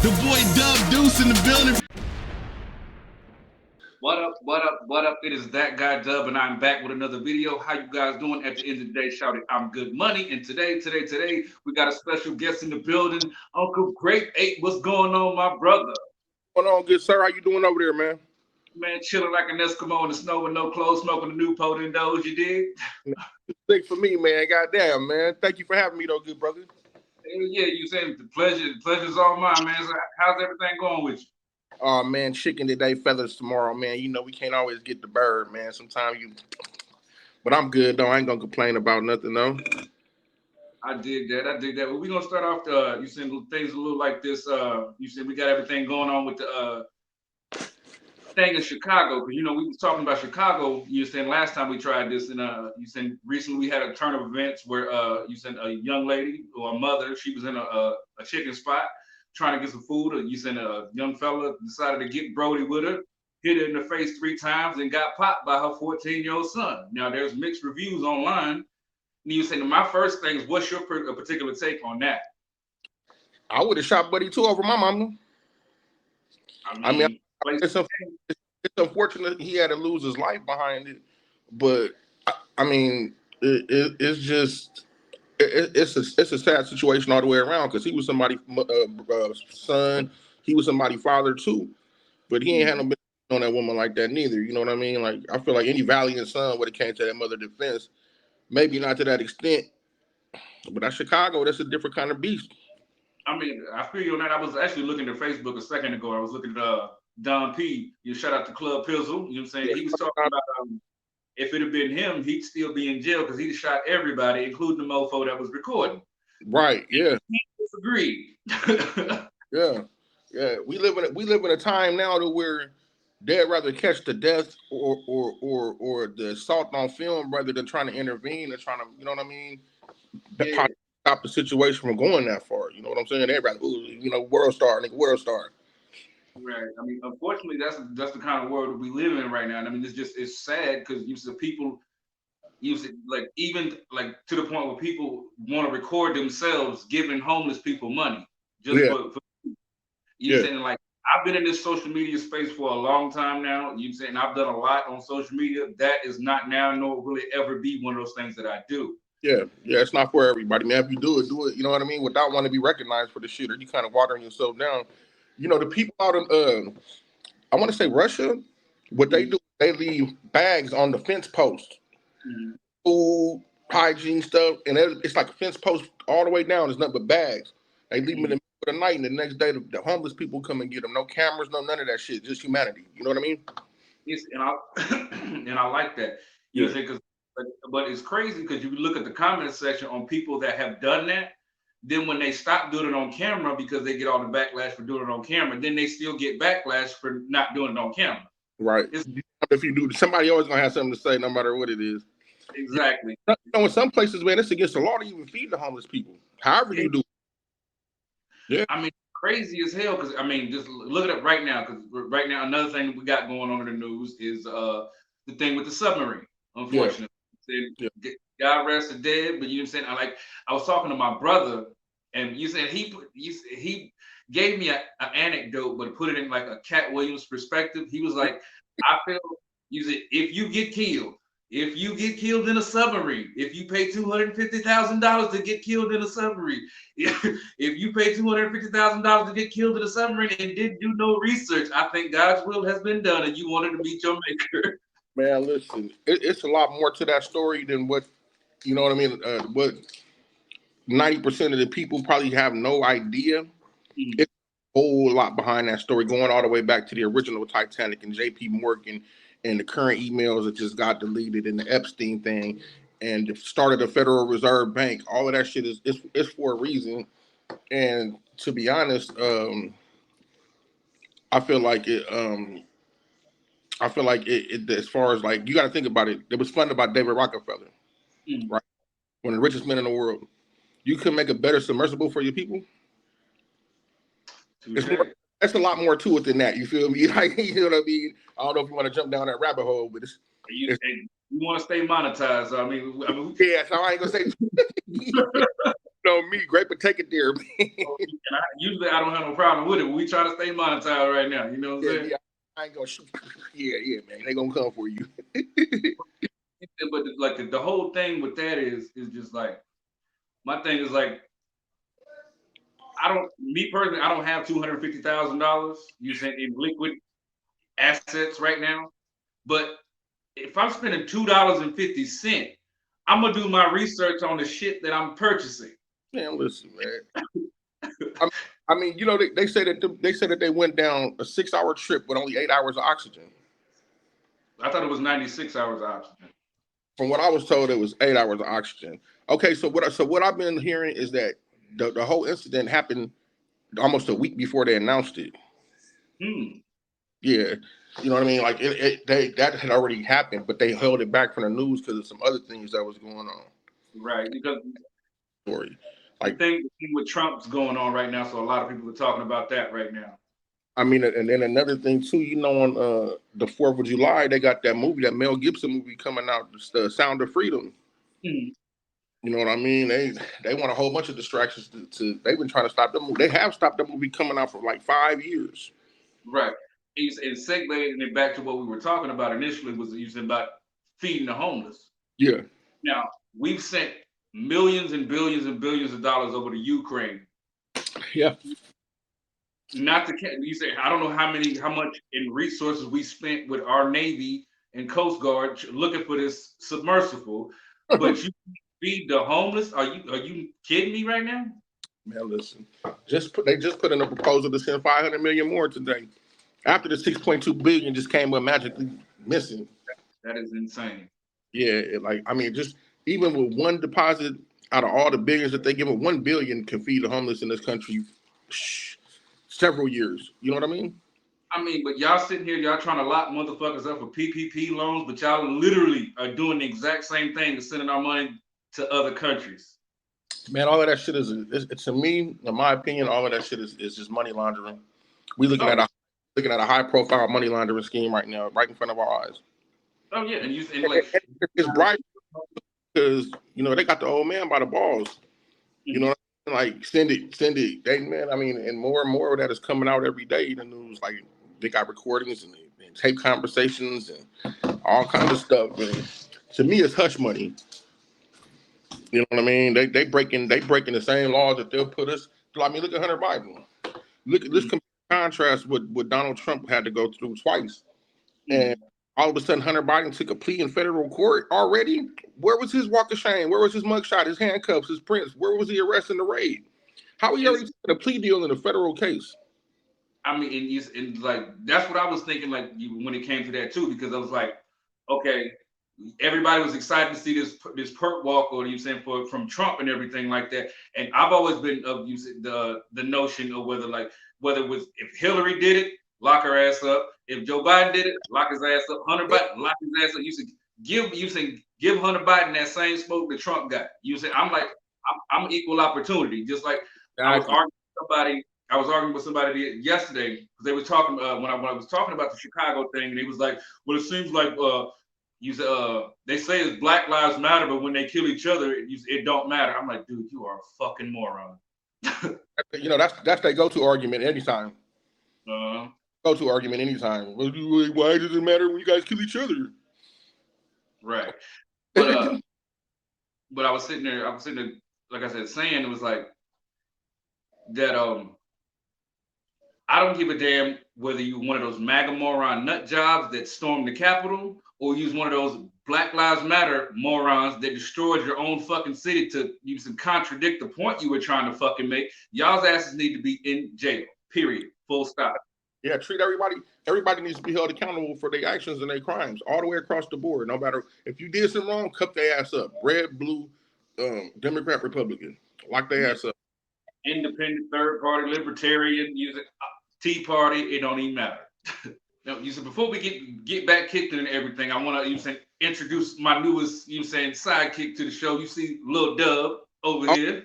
The boy Dub Deuce in the building. What up, what up, what up? It is that guy Dub, and I'm back with another video. How you guys doing? At the end of the day, shout it, I'm good money. And today, we got a special guest in the building. Uncle Grape 8, what's going on, my brother? What's going on, good sir? How you doing over there, man? Man, chilling like an Eskimo in the snow with no clothes, smoking a new Indos, you dig? Big for me, man. Goddamn, man. Thank you for having me, though, good brother. Yeah, you saying the pleasure's all mine, man. So how's everything going with you? Oh, man, chicken today, feathers tomorrow, man. You know, we can't always get the bird, man. Sometimes you... But I'm good, though. I ain't gonna complain about nothing, though. I dig that. Well, we're going to start off, you said things a little like this. You said we got everything going on with the thing in Chicago, because, you know, we was talking about Chicago, you said last time we tried this, and you said recently we had a turn of events where you said a young lady or a mother, she was in a chicken spot trying to get some food. You said a young fella decided to get Brody with her, hit her in the face 3 times, and got popped by her 14-year-old son. Now, there's mixed reviews online. And you said, my first thing is, what's your particular take on that? I would have shot Buddy too over my mama. I mean it's unfortunate he had to lose his life behind it, but I mean, it's just it's a sad situation all the way around, because he was somebody's son, he was somebody's father too, but he ain't had no business on that woman like that neither. You know what I mean? Like, I feel like any valiant son would have came to that mother defense. Maybe not to that extent, but that's Chicago. That's a different kind of beast. I mean, I feel you on that. I was actually looking at Facebook a second ago. I was looking at Don P. You shout out to Club Pizzle. You know what I'm saying? Yeah. He was talking about if it had been him, he'd still be in jail because he'd shot everybody, including the mofo that was recording. Right. Yeah. He disagreed. Yeah. We live in a time now to where they'd rather catch the death or the assault on film rather than trying to intervene and trying to, you know what I mean? Yeah. Stop the situation from going that far. You know what I'm saying? They'd rather, you know, world star. Right. I mean, unfortunately, that's the kind of world we live in right now. And I mean, it's sad because you see people like even like to the point where people want to record themselves giving homeless people money just for you saying, like, I've been in this social media space for a long time now. You saying I've done a lot on social media. That is not now, nor will it ever be one of those things that I do. Yeah, it's not for everybody, man. If you do it, you know what I mean, without wanting to be recognized for the shit, or you kind of watering yourself down. You know, the people out in I want to say Russia, what they do, they leave bags on the fence post, food, hygiene stuff, and it's like a fence post all the way down. There's nothing but bags. They leave them in the middle of the night, and the next day the homeless people come and get them. No cameras, none of that shit. Just humanity. You know what I mean? Yes, and I like that. You know, because but it's crazy because you look at the comment section on people that have done that. Then when they stop doing it on camera because they get all the backlash for doing it on camera, then they still get backlash for not doing it on camera. Right. If you do, somebody always gonna have something to say, no matter what it is. Exactly. You know, in some places, man, it's against the law to even feed the homeless people. However you do. Yeah. I mean, crazy as hell. Because I mean, just look at it right now. Because right now, another thing that we got going on in the news is the thing with the submarine. Unfortunately, God rest the dead. But you know what I'm saying? I was talking to my brother, and you said he gave me an anecdote, but put it in like a Cat Williams perspective. He was like, I feel if you get killed in a submarine, if you pay $250,000 to get killed in a submarine, if you pay $250,000 to get killed in a submarine and didn't do no research, I think God's will has been done, and you wanted to meet your maker. Man, listen, it's a lot more to that story than what, you know what I mean? What 90% of the people probably have no idea. It's a whole lot behind that story, going all the way back to the original Titanic and J.P. Morgan and the current emails that just got deleted and the Epstein thing and the start of the Federal Reserve Bank. All of that shit is for a reason. And to be honest, I feel like it. I feel like it as far as like, you got to think about it. It was funded by David Rockefeller, right? One of the richest men in the world. You could make a better submersible for your people. That's a lot more to it than that. You feel me? Like, you know what I mean? I don't know if you want to jump down that rabbit hole, but you want to stay monetized. So I mean, yeah. So I ain't gonna say. You know me, Grape would take it there. And usually I don't have no problem with it. We try to stay monetized right now. You know what I'm saying? Yeah, I ain't gonna shoot. Yeah, man. They gonna come for you. But like the whole thing with that is just like my thing is like me personally, I don't have $250,000 using in liquid assets right now. But if I'm spending $2.50, I'm gonna do my research on the shit that I'm purchasing. Man, listen, man. I mean, you know, they say that they went down a 6-hour trip with only 8 hours of oxygen. I thought it was 96 hours of oxygen. From what I was told, it was 8 hours of oxygen. Okay, so what I've been hearing is that the whole incident happened almost a week before they announced it. Yeah, you know what I mean. Like that had already happened, but they held it back from the news because of some other things that was going on. Right, because story. Like the thing with Trump's going on right now, so a lot of people are talking about that right now. I mean, and then another thing too, you know, on the 4th of July, they got that movie, that Mel Gibson movie coming out, the Sound of Freedom. You know what I mean? They want a whole bunch of distractions to they've been trying to stop the movie. They have stopped the movie coming out for like 5 years. Right. And segueing it back to what we were talking about initially was using about feeding the homeless. Yeah. Now, we've sent millions and billions and billions of dollars over to Ukraine. Yeah. Not to you say I don't know how much in resources we spent with our Navy and Coast Guard looking for this submersible, but you feed the homeless? Are you kidding me right now? Man, listen. They just put in a proposal to send 500 million more today. After the 6.2 billion just came up magically missing. That is insane. Yeah, just even with one deposit out of all the billions that they give them, 1 billion can feed the homeless in this country several years. You know what I mean? I mean, but y'all sitting here, y'all trying to lock motherfuckers up for PPP loans, but y'all literally are doing the exact same thing, sending our money to other countries. Man, all of that shit is to me, in my opinion, all of that shit is just money laundering. We looking at a high profile money laundering scheme right now, right in front of our eyes. Oh yeah, and it's bright because they got the old man by the balls. You know, like send it. They, man, I mean, and more of that is coming out every day in the news. Like they got recordings and tape conversations and all kinds of stuff. And to me, it's hush money. You know what I mean? They breaking the same laws that they'll put us. I mean, look at Hunter Biden. Look at this contrast what Donald Trump had to go through twice, and all of a sudden Hunter Biden took a plea in federal court already. Where was his walk of shame? Where was his mugshot, his handcuffs, his prints? Where was the arrest and the raid? How he already taking a plea deal in a federal case? I mean, and like that's what I was thinking. Like when it came to that too, because I was like, okay. Everybody was excited to see this perk walk, or you saying from Trump and everything like that. And I've always been of using the notion of whether it was if Hillary did it, lock her ass up. If Joe Biden did it, lock his ass up. Hunter Biden, lock his ass up. You said give Hunter Biden that same smoke that Trump got. You said I'm equal opportunity. Just like I was arguing with somebody yesterday because they were talking when I was talking about the Chicago thing, and he was like, well, it seems like they say it's Black Lives Matter, but when they kill each other, it don't matter. I'm like, dude, you are a fucking moron. That's their go-to argument anytime. Go-to argument anytime. Why does it matter when you guys kill each other? Right. But but I was sitting there, like I said, saying it was like that. I don't give a damn whether you one of those MAGA moron nut jobs that stormed the Capitol, or use one of those Black Lives Matter morons that destroyed your own fucking city to contradict the point you were trying to fucking make. Y'all's asses need to be in jail. Period. Full stop. Yeah, treat everybody. Everybody needs to be held accountable for their actions and their crimes, all the way across the board. No matter if you did something wrong, cut their ass up. Red, blue, Democrat, Republican, lock their ass up. Independent, third party, libertarian, Tea Party. It don't even matter. Now, before we get back kicked and everything, I want to introduce my newest sidekick to the show. You see Lil Dub over here.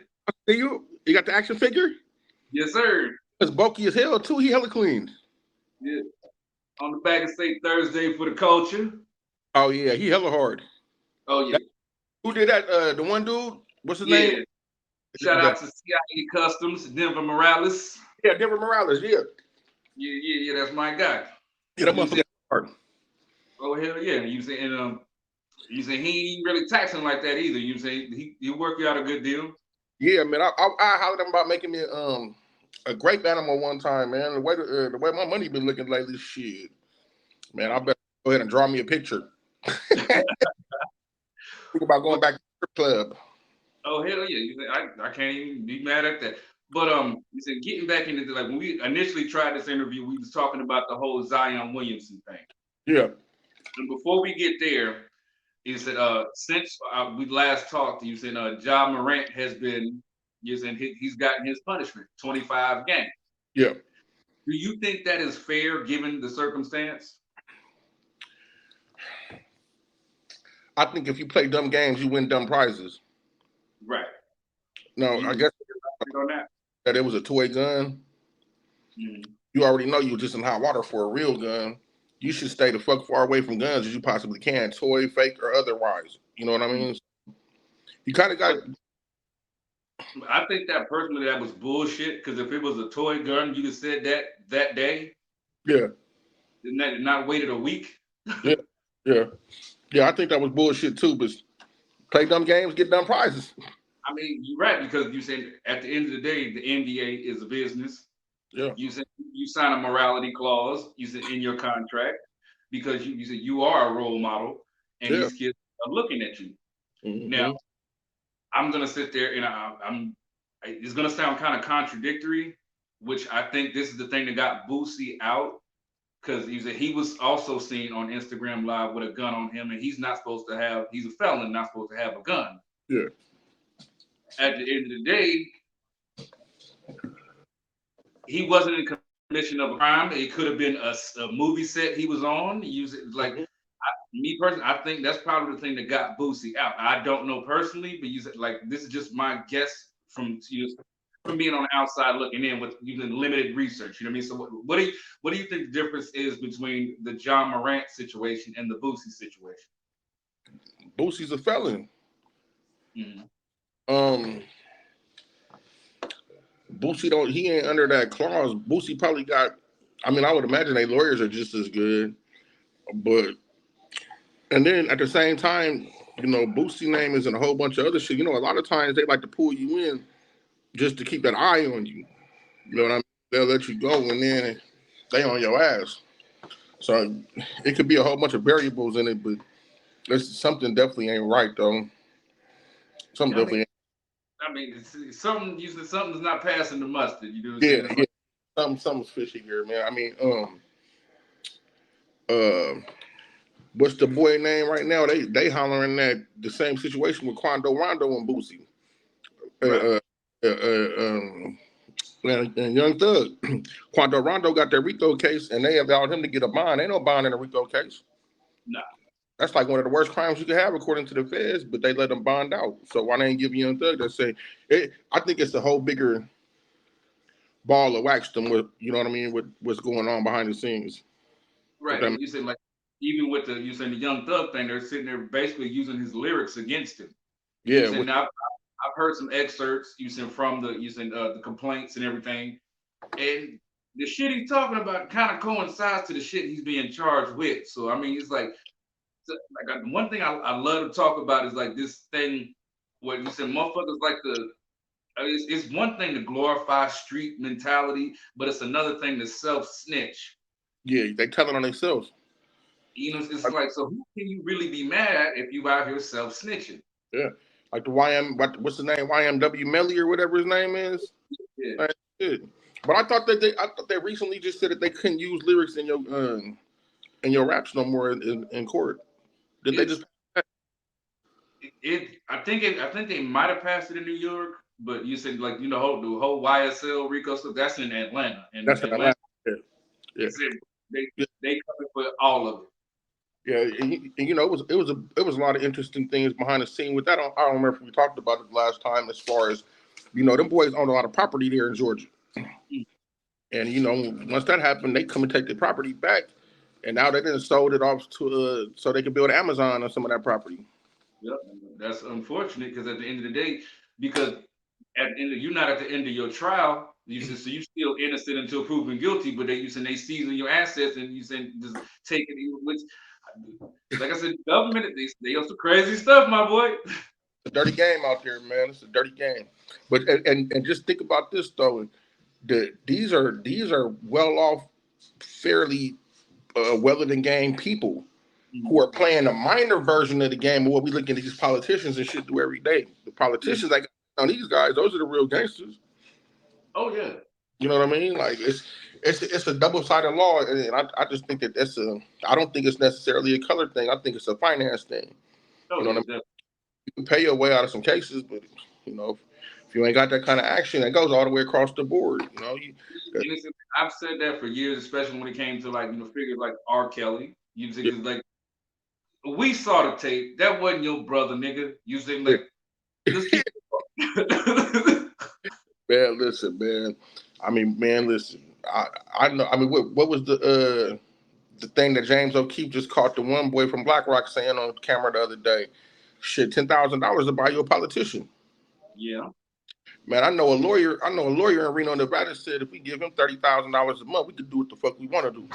See you got the action figure? Yes, sir. It's bulky as hell too. He hella clean. Yeah. On the back of State Thursday for the culture. Oh yeah, he hella hard. Oh yeah. Who did that? The one dude. What's his name? Shout out to CIA Customs, Denver Morales. Yeah, Denver Morales. Yeah. Yeah. That's my guy. Yeah, that motherfucker hard. Oh hell yeah! You say you say he ain't really taxing like that either. You say he work you out a good deal. Yeah, man. I hollered at him about making me a grape animal one time, man. The way my money been looking lately, shit, man. I better go ahead and draw me a picture. Think about going back to the strip club. Oh hell yeah! You say I can't even be mad at that. But you said getting back into like when we initially tried this interview, we was talking about the whole Zion Williamson thing. Yeah. And before we get there, you said since we last talked, you said Ja Morant has been, you said he's gotten his punishment, 25 games. Yeah. Do you think that is fair given the circumstance? I think if you play dumb games, you win dumb prizes. Right. No, I guess on that it was a toy gun. Mm-hmm. You already know you were just in hot water for a real gun. You should stay the fuck far away from guns as you possibly can, toy, fake, or otherwise. You know what I mean? You kind of got. I think that personally that was bullshit. Because if it was a toy gun, you'd have said that day. Yeah. Not waited a week. Yeah. I think that was bullshit too. But play dumb games, get dumb prizes. I mean, you're right, because you said at the end of the day, the NBA is a business. Yeah. You said you sign a morality clause. You said in your contract because you said you are a role model, and these kids are looking at you. Mm-hmm. Now, I'm gonna sit there and it's gonna sound kind of contradictory, which I think this is the thing that got Boosie out, because he was also seen on Instagram Live with a gun on him, and he's not supposed to have. He's a felon, not supposed to have a gun. Yeah. At the end of the day, he wasn't in commission of a crime. It could have been a movie set he was on. Me personally, I think that's probably the thing that got Boosie out. I don't know personally, but this is just my guess from being on the outside looking in with using limited research. You know what I mean? So what do you think the difference is between the Ja Morant situation and the Boosie situation? Boosie's a felon. Mm-hmm. Boosie he ain't under that clause. Boosie probably got, I mean, I would imagine their lawyers are just as good, and then at the same time, Boosie name is in a whole bunch of other shit. A lot of times they like to pull you in just to keep that eye on you. You know what I mean? They'll let you go and then they on your ass. So it could be a whole bunch of variables in it, but something definitely ain't right though. Something's not passing the mustard. You know what I'm saying? Yeah. Something's fishy here, man. I mean, what's the boy name right now? They hollering that the same situation with Quando Rondo and Boosie. Right. And Young Thug. Quando Rondo got their RICO case, and they allowed him to get a bond. Ain't no bond in a RICO case. Nah. That's like one of the worst crimes you could have, according to the feds, but they let them bond out. So why they ain't give Young Thug that say? I think it's a whole bigger ball of wax than what, you know what I mean, with what's going on behind the scenes. Right. You said even with the Young Thug thing, they're sitting there basically using his lyrics against him. Yeah. Now I've heard some excerpts from the complaints and everything, and the shit he's talking about kind of coincides to the shit he's being charged with. So I mean, it's like one thing I love to talk about is like this thing where you said motherfuckers like it's one thing to glorify street mentality, but it's another thing to self-snitch. Yeah, they telling on themselves. It's like, so who can you really be mad at if you out here self-snitching? Yeah. Like the what's the name? YMW Melly or whatever his name is. Yeah. But I thought they recently just said that they couldn't use lyrics in your raps no more in court. Did they just? I think they might have passed it in New York, but you said the whole YSL RICO stuff that's in Atlanta. And that's in Atlanta. Yeah. They covered for all of it. Yeah, and it was a lot of interesting things behind the scene with that. I don't remember if we talked about it last time. As far as them boys own a lot of property there in Georgia, and once that happened, they come and take the property back, and now they done sold it off to so they can build Amazon on some of that property. Yep, that's unfortunate because at the end of the day, because at the end you're not at the end of your trial. You said so you still innocent until proven guilty, but you said they season your assets and you said just take it. Which, like I said, government they do some crazy stuff, my boy. It's a dirty game out there, man. It's a dirty game. But and just think about this though. These are well off, fairly well in the game people who are playing a minor version of the game of what we look at these politicians and shit do every day. The politicians like on these guys, those are the real gangsters. Oh yeah. You know what I mean? Like it's a double sided law, and I just think that I don't think it's necessarily a color thing. I think it's a finance thing. Oh, You know what I mean? You can pay your way out of some cases, but you know if you ain't got that kind of action, it goes all the way across the board. You know, I've said that for years, especially when it came to like figures like R. Kelly. You see, like we saw the tape. That wasn't your brother, nigga. You see, like just keep. Man, listen, man. I mean, man, listen. I know. I mean, what was the thing that James O'Keefe just caught the one boy from Black Rock saying on camera the other day? Shit, $10,000 to buy you a politician. Yeah. Man, I know a lawyer. I know a lawyer in Reno, Nevada said if we give him $30,000 a month, we could do what the fuck we want to do.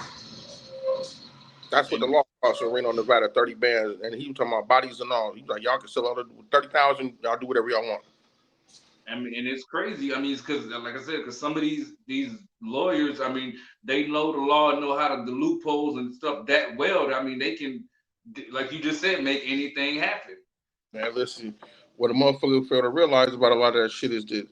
That's what the law costs in Reno, Nevada, 30 bands, and he was talking about bodies and all. He's like, y'all can sell all the 30,000. Y'all do whatever y'all want. I mean, and it's crazy. I mean, it's because, like I said, because some of these lawyers, I mean, they know the law and know how to the loopholes and stuff that well. I mean, they can, like you just said, make anything happen. Man, listen, what a motherfucker fail to realize about a lot of that shit is that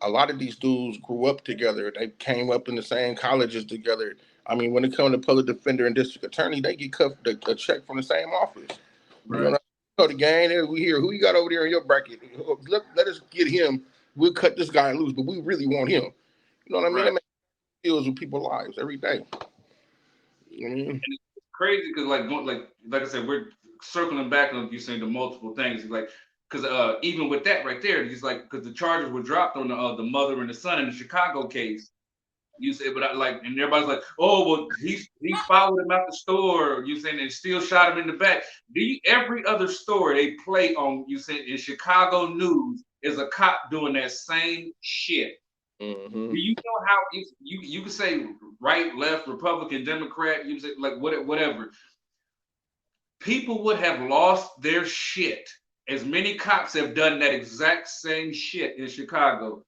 a lot of these dudes grew up together. They came up in the same colleges together. I mean, when it comes to public defender and district attorney, they get cut a check from the same office. Right. You know the gang. We hear who you got over there in your bracket. Let us get him. We'll cut this guy loose, but we really want him. You know what I mean? Right. That makes deals with people's lives every day. You know what I mean? And it's crazy because, like I said, we're circling back on you saying the multiple things. Like, because even with that right there, he's like, because the charges were dropped on the mother and the son in the Chicago case. You say, but and everybody's like, oh, well, he followed him out the store. You saying they still shot him in the back. Every other story they play on, you say in Chicago news is a cop doing that same shit. Mm-hmm. Do you know how you can say right, left, Republican, Democrat, you say like whatever. People would have lost their shit. As many cops have done that exact same shit in Chicago.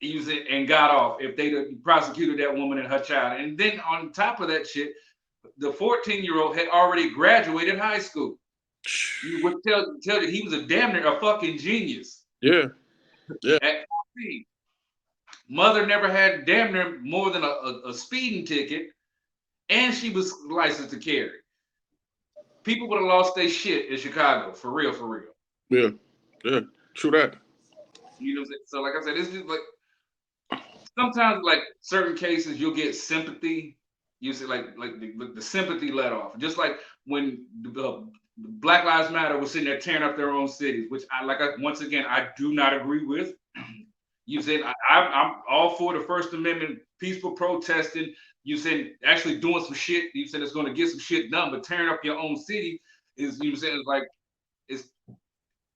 Use it and got off if they prosecuted that woman and her child. And then on top of that shit, the 14-year-old had already graduated high school. You would tell you he was a damn near a fucking genius. Yeah. Yeah. At 14. Mother never had damn near more than a speeding ticket, and she was licensed to carry. People would have lost their shit in Chicago, for real, for real. Yeah. Yeah. True that. You know what I'm saying? So like I said, it's just like sometimes, like certain cases, you'll get sympathy. You see, like the sympathy let off. Just like when the Black Lives Matter was sitting there tearing up their own cities, which once again I do not agree with. You said I'm all for the First Amendment, peaceful protesting. You said actually doing some shit. You said it's going to get some shit done, but tearing up your own city is it's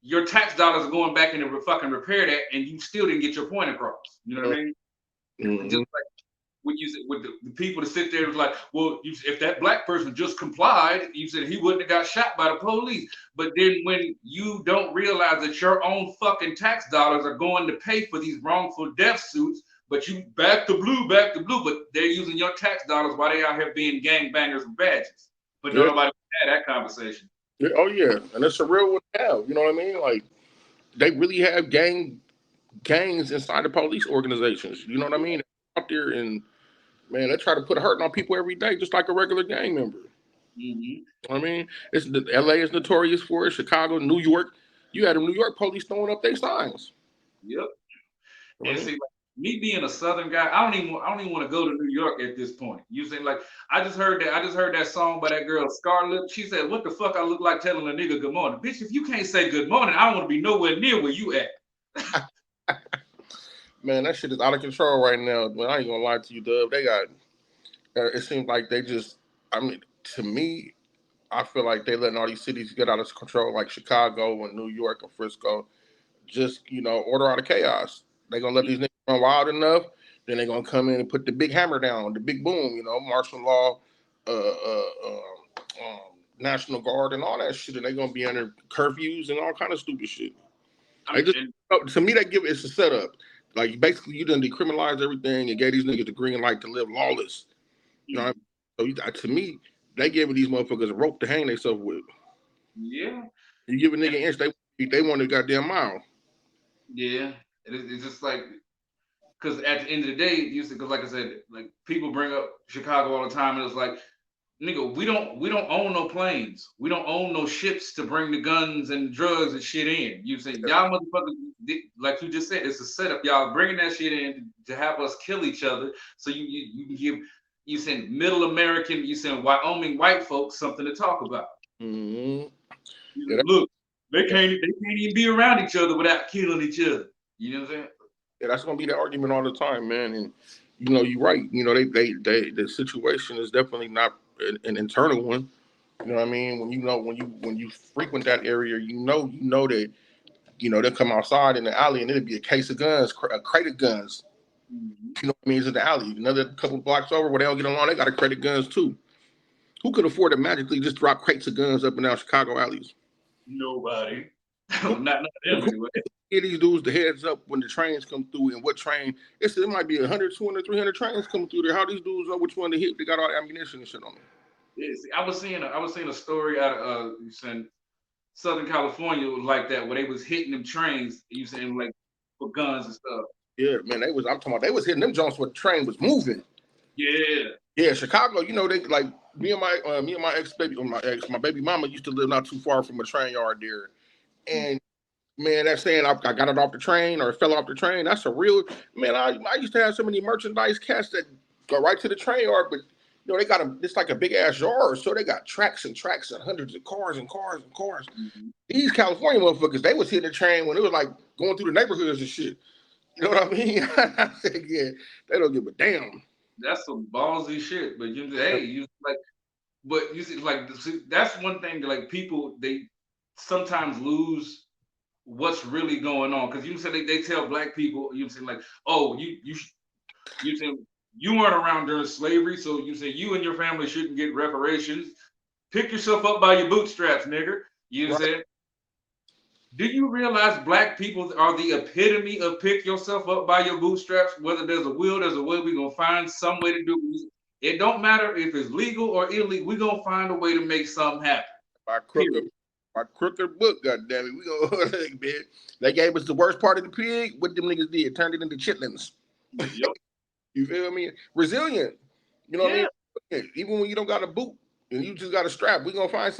your tax dollars are going back in to fucking repair that, and you still didn't get your point across. You know what I mean? Mm-hmm. Just like when you said with the people to sit there was like, well, if that black person just complied, you said he wouldn't have got shot by the police. But then when you don't realize that your own fucking tax dollars are going to pay for these wrongful death suits, but you back to blue, but they're using your tax dollars while they out here being gangbangers and badges. But nobody had that conversation. Yeah, oh yeah, and it's a real one now. You know what I mean? Like they really have gangs inside the police organizations. You know what I mean? Out there and man, they try to put a hurt on people every day, just like a regular gang member. Mm-hmm. You know what I mean? LA is notorious for it. Chicago, New York. You had the New York police throwing up their signs. Yep. And see, like, me being a Southern guy, I don't even want to go to New York at this point. You saying like I just heard that song by that girl Scarlett. She said, "What the fuck I look like telling a nigga good morning, bitch? If you can't say good morning, I don't want to be nowhere near where you at." Man, that shit is out of control right now. Man, I ain't gonna lie to you, Dub. They got. It seems like they just. I mean, to me, I feel like they letting all these cities get out of control, like Chicago and New York and Frisco. just order out of chaos. They're gonna let these niggas run wild enough, then they're gonna come in and put the big hammer down, the big boom, martial law, National Guard, and all that shit, and they're gonna be under curfews and all kind of stupid shit. To me, that it's a setup. Like basically, you done decriminalized everything and gave these niggas the green light to live lawless. You know what I mean? So to me, they giving these motherfuckers a rope to hang themselves with. Yeah. You give a nigga an inch, they want a goddamn mile. Yeah, it's just like, because at the end of the day, because like I said, like people bring up Chicago all the time, and it's like, nigga, we don't own no planes, we don't own no ships to bring the guns and drugs and shit in. You say y'all motherfuckers, like you just said, it's a setup. Y'all bringing that shit in to have us kill each other, so you can give send middle American, send Wyoming white folks something to talk about. Mm-hmm. Look, they can't even be around each other without killing each other. You know what I'm saying? Yeah, that's gonna be the argument all the time, man. And you're right. The situation is definitely not an internal one. You know what I mean? When you frequent that area, you know that they'll come outside in the alley and it'll be a case of guns, a crate of guns. Mm-hmm. You know what I mean? It's in the alley. Another couple blocks over where they don't get along, they got a crate of guns too. Who could afford to magically just drop crates of guns up and down Chicago alleys? Nobody. Not them anyway. Give these dudes the heads up when the trains come through, and what train. It might be 100, 200, 300 trains coming through there. How these dudes know which one to hit? They got all the ammunition and shit on them. Yeah, see, I was seeing a story out of Southern California like that, where they was hitting them trains, saying like for guns and stuff. Yeah, man, I'm talking about they was hitting them joints when the train was moving. Yeah, Chicago. They like me and my my baby mama used to live not too far from a train yard there, and man, that's saying I got it off the train or it fell off the train. That's a real man. I used to have so many merchandise cats that go right to the train yard, but they got it's like a big ass yard, so they got tracks and tracks and hundreds of cars and cars and cars. Mm-hmm. These California motherfuckers, they was hitting the train when it was like going through the neighborhoods and shit. You know what I mean? I said, yeah, they don't give a damn. That's some ballsy shit, but but you see, that's one thing that like people they sometimes lose what's really going on, because they tell black people like, oh, you weren't around during slavery, so you and your family shouldn't get reparations. Pick yourself up by your bootstraps, nigger. Said. Do you realize black people are the epitome of pick yourself up by your bootstraps? Whether there's a will, there's a way. We're gonna find some way to do it. It don't matter if it's legal or illegal. We're gonna find a way to make something happen. My crooked book, goddammit. We go, man. They gave us the worst part of the pig. What them niggas did? Turned it into chitlins. Yep. You feel me? Resilient. You know what I mean? Even when you don't got a boot and you just got a strap, we're gonna find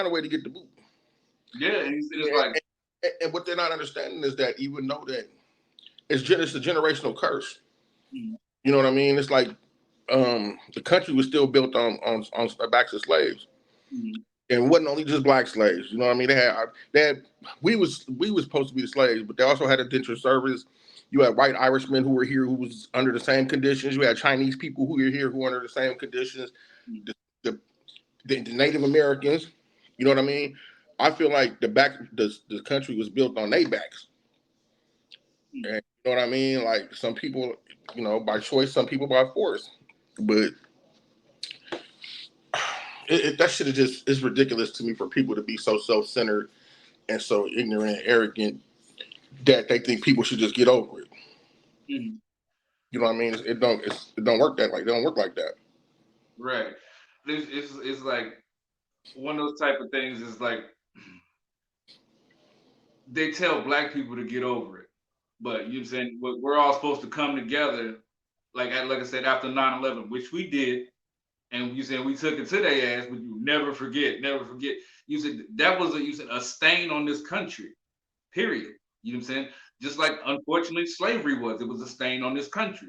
a way to get the boot. Yeah, and it's like, and what they're not understanding is that even though that it's a generational curse. Mm-hmm. You know what I mean? It's like the country was still built on backs of slaves. Mm-hmm. And it wasn't only just black slaves. You know what I mean? They had we was supposed to be the slaves, but they also had indentured service. You had white Irishmen who were here who was under the same conditions. You had Chinese people who were here who were under the same conditions. Mm-hmm. The Native Americans. You know what I mean? I feel like the country was built on their backs. Mm-hmm. And you know what I mean? Like some people, by choice, some people by force. But that shit is just, it's ridiculous to me for people to be so self-centered and so ignorant and arrogant that they think people should just get over it. Mm-hmm. You know what I mean? It don't work that like, they don't work like that. Right. It's like one of those type of things is like, they tell black people to get over it, but we're all supposed to come together, like I said, after 9/11, which we did, and we took it to their ass, but you never forget. You said that was a stain on this country, period. You know what I'm saying? Just like unfortunately slavery was, it was a stain on this country.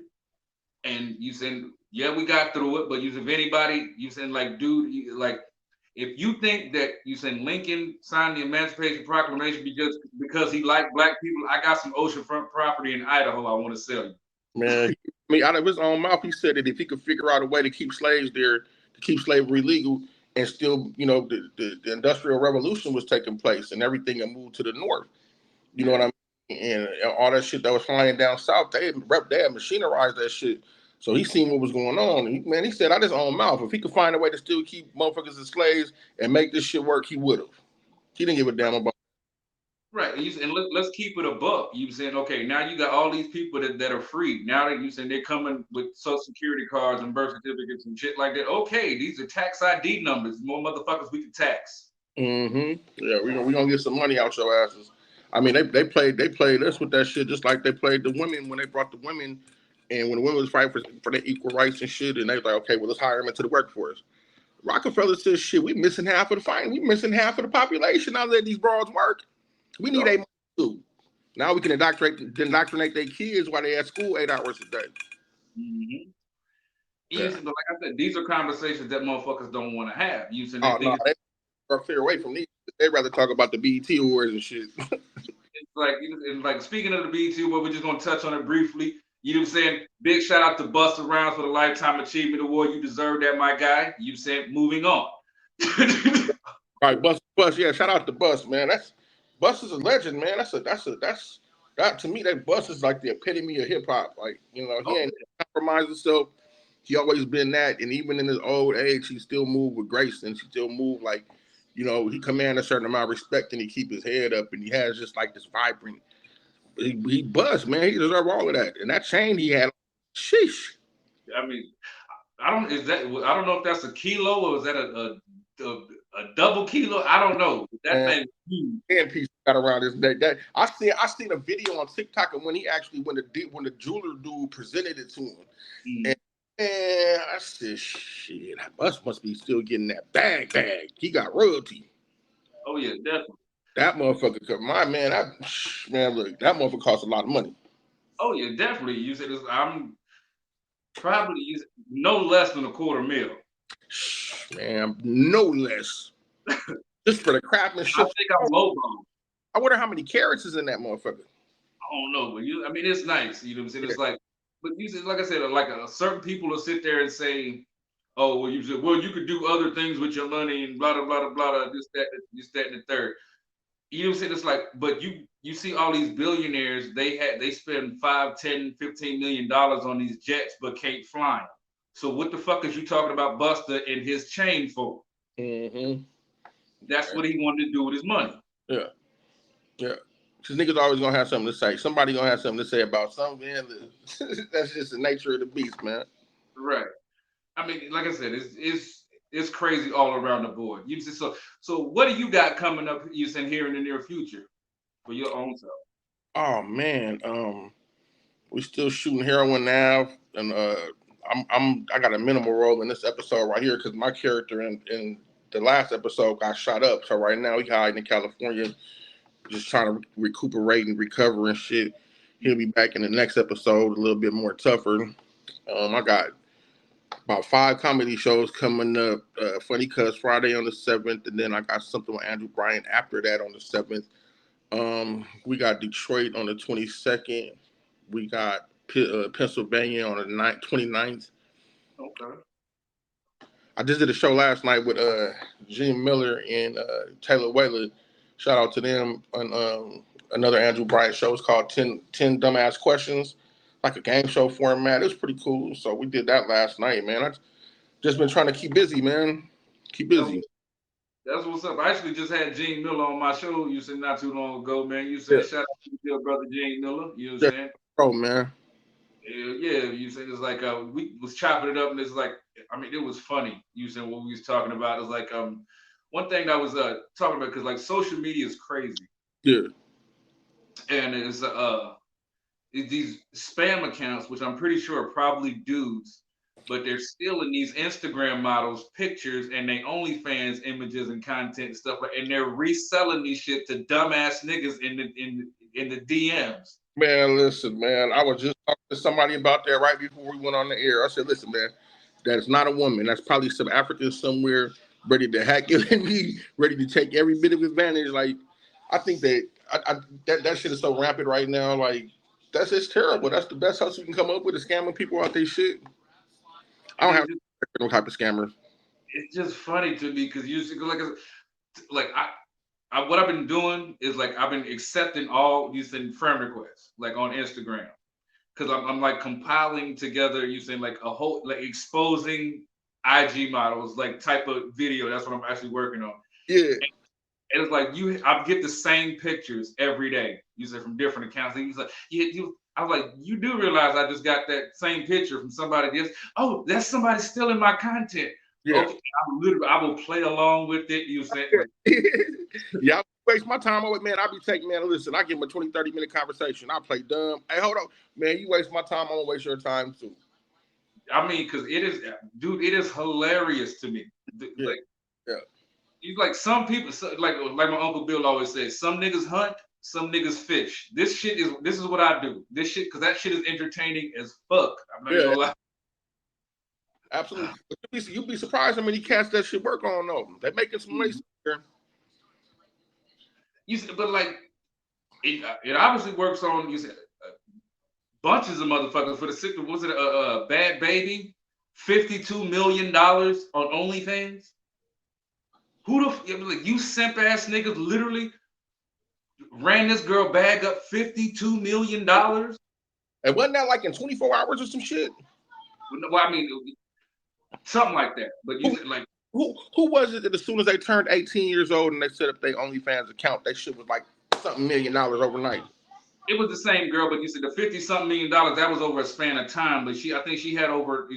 And yeah, we got through it, but if anybody, dude, if you think that Lincoln signed the Emancipation Proclamation because he liked black people, I got some oceanfront property in Idaho I want to sell you. Man, I mean, out of his own mouth, he said that if he could figure out a way to keep slaves there, to keep slavery legal, and still, the Industrial Revolution was taking place and everything had moved to the north. You know what I mean? and all that shit that was flying down south. They had machinerized that shit. So he seen what was going on. And he said out his own mouth, if he could find a way to still keep motherfuckers as slaves and make this shit work, he would have. He didn't give a damn about. Right, and let's keep it a buck. You saying, okay, now you got all these people that are free. Now that you saying they're coming with social security cards and birth certificates and shit like that. Okay, these are tax ID numbers. More motherfuckers we can tax. Mm-hmm. Yeah, we gonna get some money out your asses. I mean, they played us with that shit just like they played the women when they brought the women, and when the women was fighting for their equal rights and shit, and they was like, okay, well let's hire them into the workforce. Rockefeller says, shit, we missing half of the fight. We missing half of the population. Now let these broads work. We need a too. Now we can indoctrinate their kids while they at school 8 hours a day. Mm-hmm. Yeah. But like I said, these are conversations that motherfuckers don't want to have. You said they are clear away from these. They'd rather talk about the BET awards and shit. It's like speaking of the BET Award, we're just gonna touch on it briefly. You know what I'm saying? Big shout out to Busta Rhymes for the Lifetime Achievement Award. You deserve that, my guy. You said moving on. Right, Bus. Yeah, shout out to Bus, man. Bus is a legend, man. That to me, that Bus is like the epitome of hip hop. Like, he ain't compromised himself. He always been that, and even in his old age, he still moved with grace, and he still moved like, he command a certain amount of respect, and he keep his head up, and he has just like this vibrant. He Bus, man. He deserve all of that, and that chain he had, sheesh. I mean, I don't know if that's a kilo or is that a double kilo. I don't know. That thing. And piece got around his neck. That I seen a video on TikTok of when the jeweler dude presented it to him, and I said, shit, that Bus must be still getting that bag. He got royalty. Oh yeah, definitely. That motherfucker, look, that motherfucker costs a lot of money. Oh yeah, definitely. You said this. I'm probably using no less than $250,000. Man, no less. Just for the craftsmanship. I think I'm lowballing. I wonder how many carats is in that motherfucker. I don't know, but it's nice. You know what I'm saying? It's like, but you said, like I said, like certain people will sit there and say, "Oh, well, you could do other things with your money and blah blah blah blah this that and the third." You know what I'm saying? It's like, but you see all these billionaires, they spend $5, $10, $15 million on these jets, but can't fly them. So what the fuck is you talking about Busta and his chain for? Mm-hmm. That's what he wanted to do with his money. Yeah. Because niggas always gonna have something to say. Somebody gonna have something to say about something. Man. That's just the nature of the beast, man. Right. I mean, like I said, it's crazy all around the board. You just so what do you got coming up? You said here in the near future for your own self. Oh man, we still shooting Heroin Nav, and I got a minimal role in this episode right here because my character in the last episode got shot up. So right now he hiding in California, just trying to recuperate and recover and shit. He'll be back in the next episode a little bit more tougher. I got about 5 comedy shows coming up. Funny Cuz Friday on the 7th, and then I got something with Andrew Bryant after that on the 7th. We got Detroit on the 22nd. We got Pennsylvania on the 29th. Okay. I just did a show last night with Gene Miller and Taylor Whaler. Shout out to them on another Andrew Bryant show. It's called 10 Dumbass Questions, like a game show format. It was pretty cool. So we did that last night, man. I've just been trying to keep busy, man. Keep busy. That's what's up. I actually just had Gene Miller on my show. You said not too long ago, man. You said shout out to your brother Gene Miller. You know what I'm saying? Oh man. Yeah, you said it's like we was chopping it up, and it's like, I mean, it was funny. You said what we was talking about. It's like one thing I was talking about, because like social media is crazy. Yeah. And it's these spam accounts, which I'm pretty sure are probably dudes, but they're stealing these Instagram models' pictures and they OnlyFans images and content and stuff, and they're reselling these shit to dumbass niggas in the DMs. Man, listen, man. I was just talking to somebody about that right before we went on the air. I said, listen, man, that's not a woman. That's probably some African somewhere ready to hack it and be ready to take every bit of advantage. Like, I think that that shit is so rampant right now. Like, that's just terrible. That's the best hustle you can come up with, is scamming people out their shit. I don't have no type of scammers. It's just funny to me because you like what I've been doing is like I've been accepting all using friend requests, like on Instagram, because I'm like compiling together using like a whole like exposing IG models, like type of video. That's what I'm actually working on. Yeah. And it's like I get the same pictures every day, using from different accounts. And he's like, yeah, I was like, you do realize I just got that same picture from somebody else. Oh, that's somebody stealing my content. Yeah. Okay, I will play along with it. You said, like, yeah, I waste my time on it, man. I be taking, man, listen, I give him a 20, 30-minute conversation. I play dumb. Hey, hold on. Man, you waste my time, I'm gonna waste your time too. I mean, because it is, dude, it is hilarious to me. Yeah. Like, yeah. You like some people, like my Uncle Bill always says, some niggas hunt, some niggas fish. This is what I do. This shit, because that shit is entertaining as fuck. I'm not gonna lie. Absolutely. You'd be surprised how many cats that shit work on though. They making some lace here. But like, it obviously works on bunches of motherfuckers for the sick. Was it a Bad Baby? $52 million on OnlyFans? Who the like you simp ass niggas literally ran this girl bag up $52 million? And wasn't that like in 24 hours or some shit? Well, I mean, something like that. But you said like who was it that as soon as they turned 18 years old and they set up their OnlyFans account, that shit was like something $1 million overnight? It was the same girl, but you said the 50-something million dollars, that was over a span of time. But I think she had over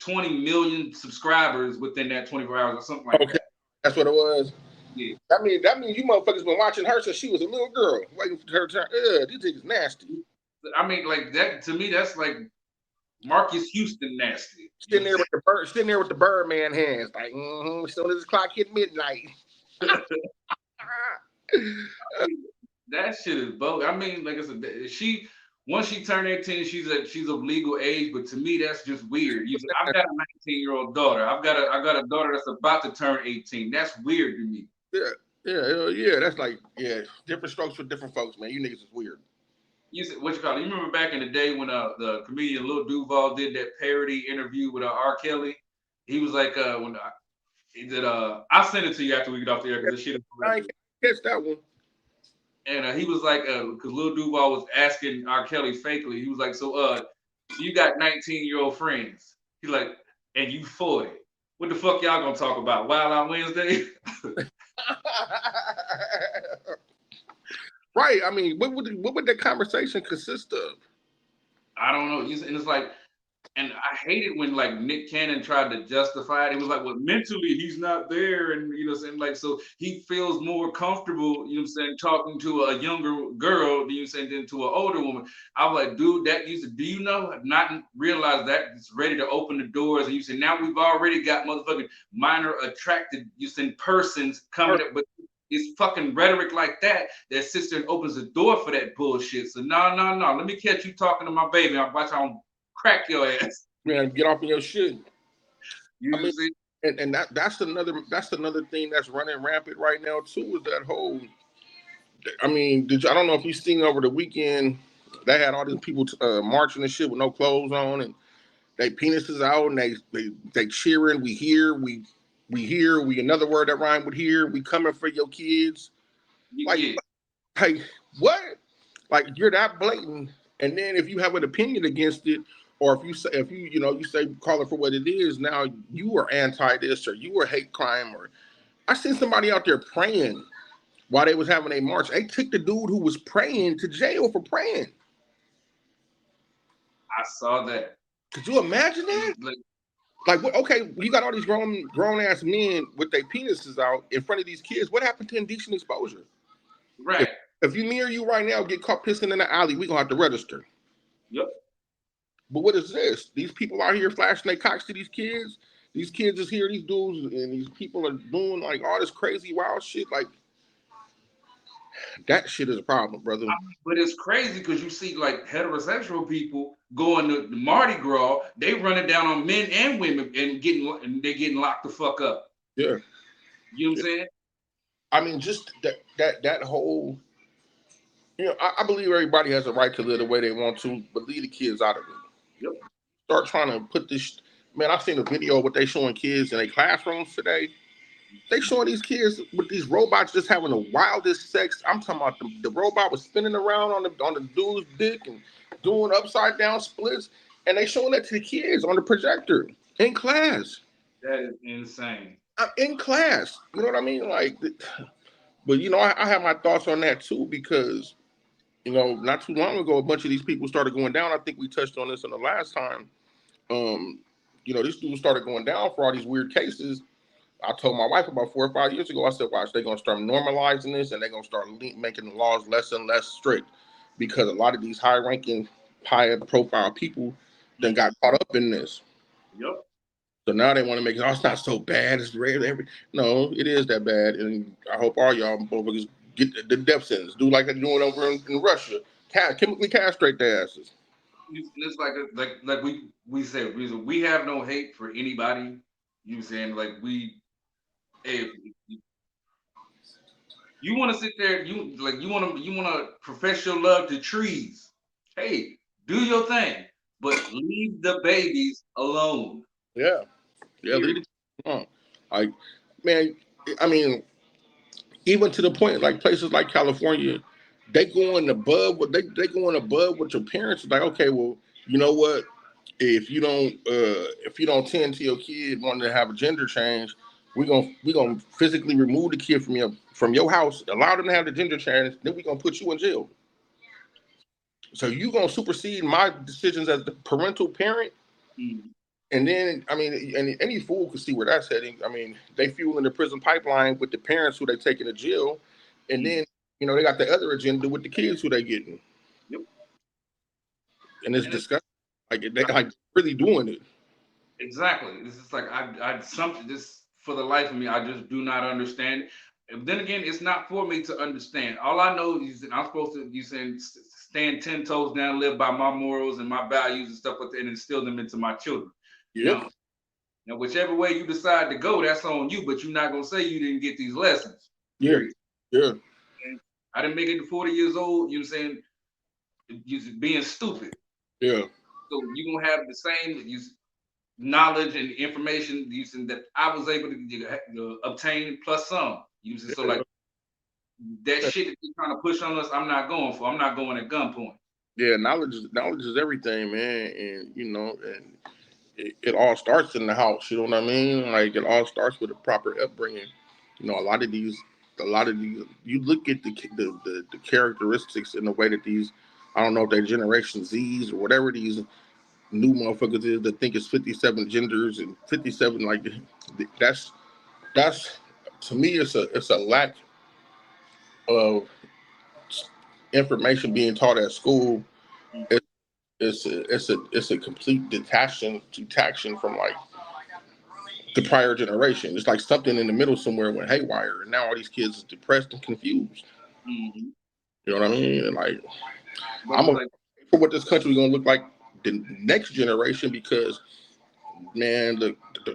20 million subscribers within that 24 hours or something like that. That's what it was. Yeah. That means you motherfuckers been watching her since she was a little girl, waiting for her to turn. These niggas nasty. I mean, like that to me, that's like Marcus Houston nasty. Sitting there with the Birdman hands, like, as soon as the clock hit midnight. That shit is bogus. I mean, like I said, once she turned 18, she's of legal age. But to me, that's just weird. I've got a 19-year-old daughter. I got a daughter that's about to turn 18. That's weird to me. Yeah. That's like, different strokes for different folks, man. You niggas is weird. You said what you call it? You remember back in the day when the comedian Lil Duval did that parody interview with R. Kelly? He was like, I'll send it to you after we get off the air because the shit is I ain't catch that one. And he was like, because Lil Duval was asking R. Kelly fakely, he was like, so you got 19-year-old friends. He's like, and you 40. What the fuck y'all gonna talk about? Wild Out Wednesday? Right. I mean, what would that conversation consist of? I don't know. And it's like, and I hate it when like Nick Cannon tried to justify it. It was like, well, mentally he's not there, and saying, like, so he feels more comfortable, talking to a younger girl, than to an older woman. I was like, dude, do you know? Not realize that it's ready to open the doors, and you say now we've already got motherfucking minor attracted persons coming up, but it's fucking rhetoric like that sits there and opens the door for that bullshit. So no. Let me catch you talking to my baby. I'll watch how crack your ass. Man, get off of your shit. See? And that's another thing that's running rampant right now too, is that whole. I mean, I don't know if you've seen over the weekend, they had all these people marching and shit with no clothes on, and they penises out, and they cheering. We hear, another word that rhyme with here. We coming for your kids. Like, hey, what? Like, you're that blatant, and then if you have an opinion against it, or if you say call it for what it is, now you are anti this, or you are hate crime, or I seen somebody out there praying while they was having a march. They took the dude who was praying to jail for praying. I saw that. Could you imagine that? Like, okay, you got all these grown ass men with their penises out in front of these kids. What happened to indecent exposure? Right. If me or you right now get caught pissing in the alley, we gonna have to register. Yep. But what is this? These people out here flashing their cocks to these kids. These kids is here, these dudes, and these people are doing like all this crazy wild shit. Like, that shit is a problem, brother. But it's crazy because you see like heterosexual people going to the Mardi Gras, they running down on men and women and they're getting locked the fuck up. Yeah. You know what I'm saying? I mean, just that whole, I believe everybody has a right to live the way they want to, but leave the kids out of it. Yep. Start trying to put this. Man, I've seen a video of what they showing kids in their classrooms today. They showing these kids with these robots just having the wildest sex. I'm talking about the robot was spinning around on the dude's dick and doing upside down splits, and they showing that to the kids on the projector in class. That is insane. In class, you know what I mean? Like, but I have my thoughts on that too because not too long ago, a bunch of these people started going down. I think we touched on this in the last time. Um, these dudes started going down for all these weird cases. I told my wife about 4 or 5 years ago, I said, watch, they're going to start normalizing this and they're going to start making the laws less and less strict because a lot of these high-ranking, high-profile people then got caught up in this. Yep. So now they want to make it, it's not so bad. It's rare. No, it is that bad. And I hope all y'all motherfuckers get the death sentence. Do like they're doing over in Russia. Chemically castrate their asses. It's like we said, we have no hate for anybody. You know what I'm saying? Like hey, you want to sit there, you want to profess your love to trees. Hey, do your thing, but leave the babies alone. Yeah, leave it alone. Like, man, I mean, even to the point, like places like California, they going above what they going above what your parents are like. Okay, well, you know what? If you don't tend to your kid wanting to have a gender change, we gonna physically remove the kid from your house, allow them to have the gender change, then we gonna put you in jail. So you gonna supersede my decisions as the parental parent. Mm-hmm. And then, I mean, and any fool can see where that's heading. I mean, they fueling the prison pipeline with the parents who they taking to jail, and then they got the other agenda with the kids who they getting. Yep. And it's disgusting. Like they like really doing it. Exactly. It's just like I something just for the life of me, I just do not understand. And then again, it's not for me to understand. All I know is that I'm supposed to, stand 10 toes down, live by my morals and my values and stuff like that, and instill them into my children. Yep. Now, whichever way you decide to go, that's on you, but you're not going to say you didn't get these lessons. Yeah. Period. Yeah. And I didn't make it to 40 years old, you know what I'm saying, you being stupid. Yeah. So you're going to have the same knowledge and information using that I was able to obtain plus some. So like that shit that you're trying to push on us, I'm not going for. I'm not going at gunpoint. Yeah, knowledge is everything, man. And and it all starts in the house. You know what I mean? Like it all starts with a proper upbringing. A lot of these, you look at the characteristics in the way that these, I don't know if they're Generation Z's or whatever these new motherfuckers is that think it's 57 genders and 57 like that's to me it's a lack of information being taught at school. It's a complete detraction from like the prior generation. It's like something in the middle somewhere went haywire, and now all these kids are depressed and confused. Mm-hmm. You know what I mean? And like, for what this country is gonna look like the next generation, because man,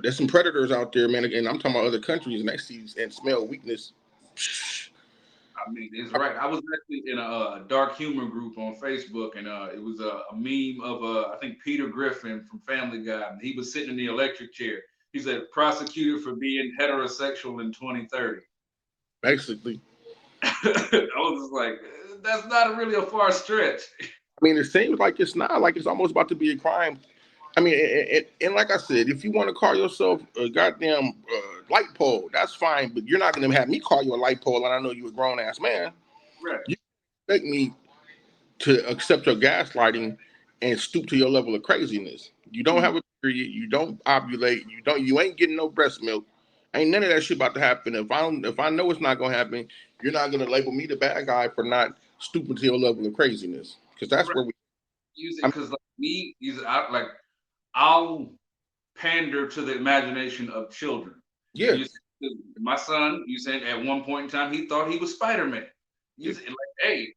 there's some predators out there, man. And I'm talking about other countries, and they see and smell weakness. I mean, it's right. I was actually in a dark humor group on Facebook, and it was a meme of I think Peter Griffin from Family Guy, and he was sitting in the electric chair. He said, "Prosecuted for being heterosexual in 2030." Basically, I was just like, "That's not really a far stretch." I mean, it seems like it's not like it's almost about to be a crime. I mean, and like I said, if you want to call yourself a goddamn light pole, that's fine. But you're not going to have me call you a light pole, and I know you're a grown ass man. Right. You expect me to accept your gaslighting and stoop to your level of craziness. You don't have a period. You don't ovulate. You ain't getting no breast milk. Ain't none of that shit about to happen. If I know it's not going to happen, you're not going to label me the bad guy for not stooping to your level of craziness. Because that's where we use it. Because I'll pander to the imagination of children. Yeah. My son, you said at one point in time he thought he was Spider-Man. You said, hey,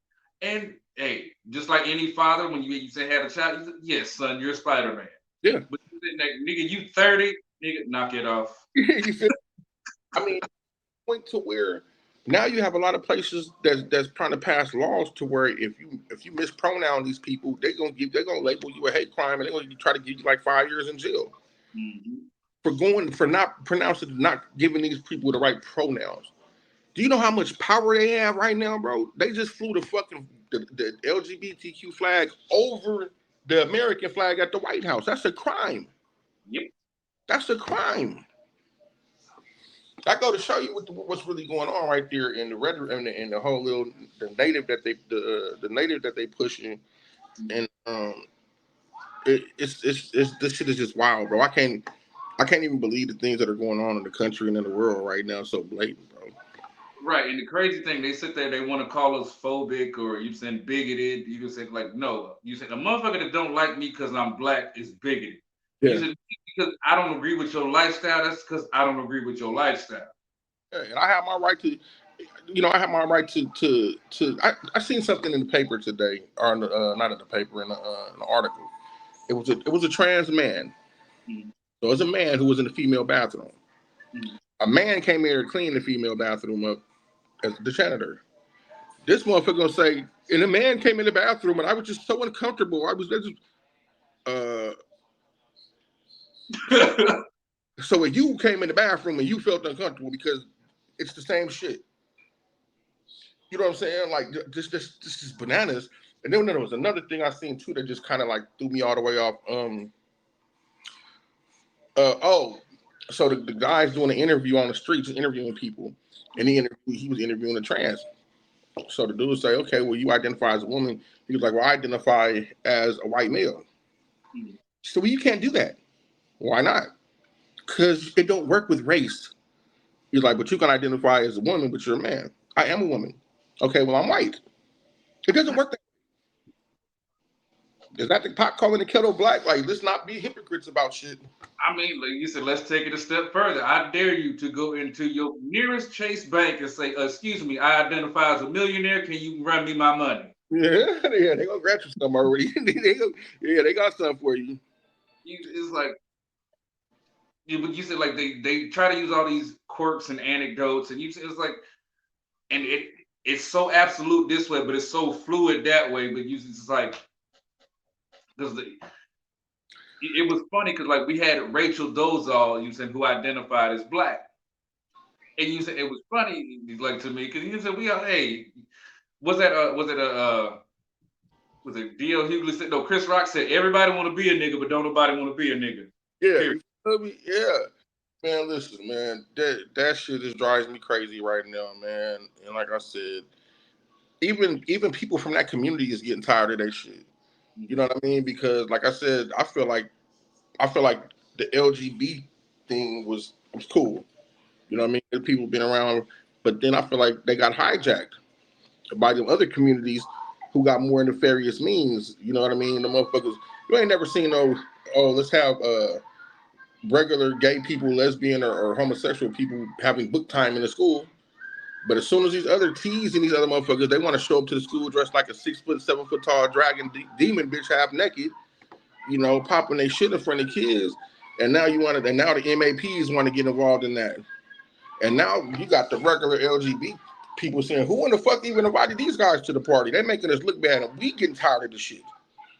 just like any father, when you say had a child, you said, yes, son, you're Spider-Man. Yeah. But you said, nigga, you 30, nigga, knock it off. You feel? I mean, point to where now you have a lot of places that's trying to pass laws to where if you mispronoun these people, they're gonna label you a hate crime and they're gonna try to give you like 5 years in jail. Mm-hmm. for not giving these people the right pronouns. Do you know how much power they have right now, bro? They just flew the LGBTQ flag over the American flag at the White House. That's a crime. Yep. That's a crime. I go to show you what's really going on right there in the rhetoric and the whole little the native that they pushing, and it's this shit is just wild, bro. I can't even believe the things that are going on in the country and in the world right now. So blatant, bro. Right, and the crazy thing, they sit there, they want to call us phobic or you saying bigoted. You can say like, no, you said a motherfucker that don't like me because I'm black is bigoted. Yeah. You said because I don't agree with your lifestyle. That's because I don't agree with your lifestyle. Yeah, and I have my right to, I have my right to. I seen something in the paper today, or not in the paper, in an article. It was a trans man. Mm-hmm. So it was a man who was in the female bathroom. Mm-hmm. A man came here to clean the female bathroom up as the janitor. This motherfucker gonna say, and a man came in the bathroom and I was just so uncomfortable. So if you came in the bathroom and you felt uncomfortable because it's the same shit. You know what I'm saying? Like this is bananas. And then there was another thing I seen too that just kind of like threw me all the way off. So the guy's doing an interview on the streets, interviewing people, and he was interviewing a trans. So the dude say, okay, well, you identify as a woman. He was like, well, I identify as a white male. Mm-hmm. So well, you can't do that. Why not? Because it don't work with race. He's like, but you can identify as a woman, but you're a man. I am a woman. Okay, well, I'm white. It doesn't work that way. Is that the pot calling the kettle black? Like, let's not be hypocrites about shit. I mean, like you said, let's take it a step further. I dare you to go into your nearest Chase Bank and say, excuse me, I identify as a millionaire. Can you run me my money? Yeah, they're going to grant you some already. They got something for you. It's like, but you said like they try to use all these quirks and anecdotes, and it's like, and it's so absolute this way, but it's so fluid that way. But it's just like, it was funny because like we had Rachel Dolezal, you said, who identified as black, and you said it was funny like to me because you said was it D.L. Hughley said no, Chris Rock said everybody want to be a nigga, but don't nobody want to be a nigga. Yeah, yeah. Man, listen, man, that shit just drives me crazy right now, man. And like I said, even people from that community is getting tired of that shit. You know what I mean? Because like I said, I feel like the LGB thing was cool. You know what I mean? The people been around, but then I feel like they got hijacked by the other communities who got more nefarious means. You know what I mean? The motherfuckers, you ain't never seen let's have regular gay people, lesbian or homosexual people having book time in the school. But as soon as these other T's and these other motherfuckers, they want to show up to the school dressed like a 6 foot, 7 foot tall dragon demon bitch half naked, popping their shit in front of kids. And now now the MAPs want to get involved in that. And now you got the regular LGBT people saying, who in the fuck even invited these guys to the party? They're making us look bad and we getting tired of the shit.